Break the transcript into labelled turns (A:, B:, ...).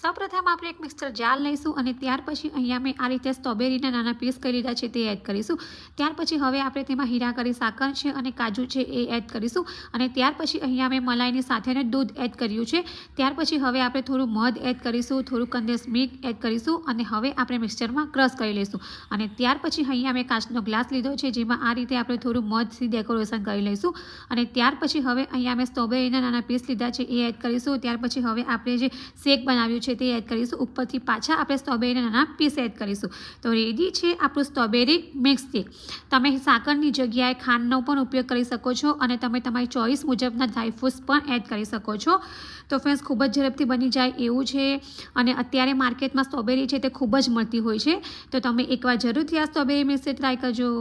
A: સૌપ્રથમ આપણે એક મિક્સર જાર લઈશું અને ત્યાર પછી અહીંયા મેં આ રીતે સ્ટ્રોબેરીના નાના પીસ કરી લીધા છે તે એડ કરીશું। ત્યાર પછી હવે આપણે તેમાં હીરા કરી સાકર છે અને કાજુ છે એ એડ કરીશું અને ત્યાર પછી અહીંયા મેં મલાઈની સાથે દૂધ એડ કર્યું છે। ત્યાર પછી હવે આપણે થોડું મધ એડ કરીશું, થોડું કન્ડેન્સ મિલ્ક એડ કરીશું અને હવે આપણે મિક્સચરમાં ક્રશ કરી લઈશું અને ત્યાર પછી અહીંયા મેં કાચનો ગ્લાસ લીધો છે જેમાં આ રીતે આપણે થોડું મધથી ડેકોરેશન કરી લઈશું અને ત્યાર પછી હવે અહીંયા મેં સ્ટ્રોબેરીના નાના પીસ લીધા છે એ એડ કરીશું। ત્યાર પછી હવે આપણે જે શેક બનાવ્યું છે તે એડ કરીશું, ઉપરથી પાછા આપણે સ્ટ્રોબેરીના નાના પીસ એડ કરીશું। તો રેડી છે આપણું સ્ટ્રોબેરી મિક્સ શેક। તમે સાકરની જગ્યાએ ખાંડનો પણ ઉપયોગ કરી શકો છો અને તમે તમારી ચોઈસ મુજબના ડ્રાયફ્રૂટ્સ પણ એડ કરી શકો છો। તો ફ્રેન્ડ્સ ખૂબ જ ઝડપથી બની જાય એવું છે અને અત્યારે માર્કેટમાં સ્ટ્રોબેરી છે તે ખૂબ જ મળતી હોય છે, તો તમે એકવાર જરૂરથી આ સ્ટ્રોબેરી મિક્સ ટ્રાય કરજો।